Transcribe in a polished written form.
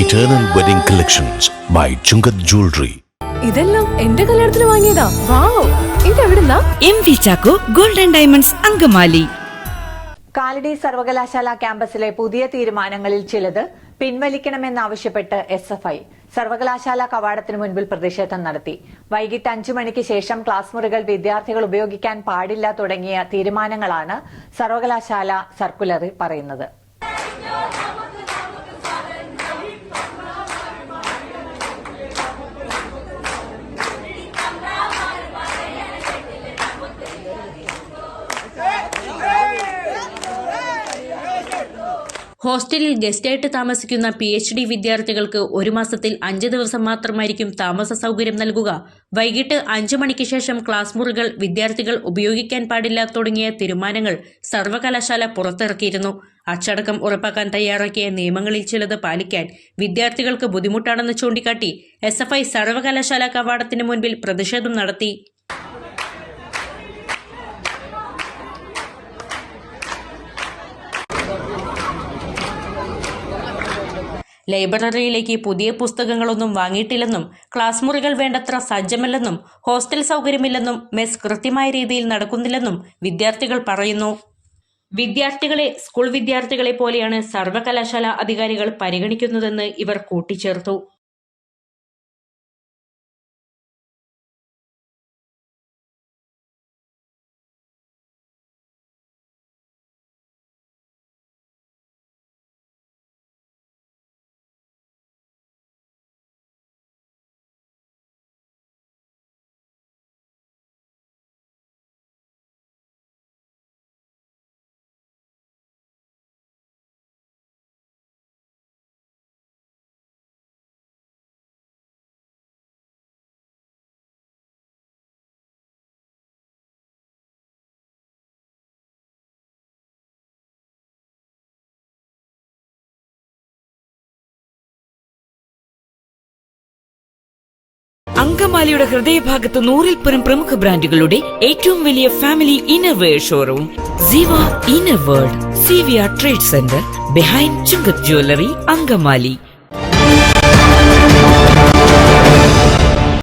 Eternal Wedding Collections by Chungat Jewelry. ഇതെല്ലാം എന്റെ കല്യാണത്തിന് വാങ്ങിയതാ. വാവ്, ഇതെവിടുന്നാ? MV Chacko Gold and Diamonds Angamaly. Kalady സർവകലാശാല ക്യാമ്പസിലെ പുതിയ തീരുമാനങ്ങളിൽ ചിലത് പിൻവലിക്കണമെന്നാവശ്യപ്പെട്ട് SFI സർവകലാശാല കവാടത്തിന് മുൻപിൽ പ്രതിഷേധം നടത്തി. വൈകിട്ട് 5 മണിക്ക് ശേഷം ക്ലാസ് മുറികൾ വിദ്യാർത്ഥികൾ ഉപയോഗിക്കാൻ പാടില്ല തുടങ്ങിയ തീരുമാനങ്ങളാണ് സർവകലാശാല സർക്കുലറിൽ പറയുന്നത്. ഹോസ്റ്റലിൽ ഗസ്റ്റായിട്ട് താമസിക്കുന്ന PhD വിദ്യാർത്ഥികൾക്ക് 1 മാസത്തിൽ 5 ദിവസം മാത്രമായിരിക്കും താമസ സൗകര്യം നൽകുക. വൈകിട്ട് 5 മണിക്ക് ശേഷം ക്ലാസ് മുറികൾ വിദ്യാർത്ഥികൾ ഉപയോഗിക്കാൻ പാടില്ല തുടങ്ങിയ തീരുമാനങ്ങൾ സർവകലാശാല പുറത്തിറക്കിയിരുന്നു. അച്ചടക്കം ഉറപ്പാക്കാൻ തയ്യാറാക്കിയ നിയമങ്ങളിൽ ചിലത് പാലിക്കാൻ വിദ്യാർത്ഥികൾക്ക് ബുദ്ധിമുട്ടാണെന്ന് ചൂണ്ടിക്കാട്ടി SFI സർവകലാശാല കവാടത്തിന് മുൻപിൽ പ്രതിഷേധം നടത്തി. ലൈബ്രറിയിലേക്ക് പുതിയ പുസ്തകങ്ങളൊന്നും വാങ്ങിയിട്ടില്ലെന്നും ക്ലാസ് മുറികൾ വേണ്ടത്ര സജ്ജമല്ലെന്നും ഹോസ്റ്റൽ സൗകര്യമില്ലെന്നും മെസ് കൃത്യമായ രീതിയിൽ നടക്കുന്നില്ലെന്നും വിദ്യാർത്ഥികൾ പറയുന്നു. വിദ്യാർത്ഥികളെ സ്കൂൾ വിദ്യാർത്ഥികളെ പോലെയാണ് സർവകലാശാല അധികാരികൾ പരിഗണിക്കുന്നതെന്ന് ഇവർ കൂട്ടിച്ചേർത്തു. അങ്കമാലിയുടെ ഹൃദയഭാഗത്ത് 100-ൽ പ്രമുഖ ബ്രാൻഡുകളുടെ ഏറ്റവും വലിയ family innerwear showroom Siva inner world CVR trade centre behind Chungath jewellery Angamaly.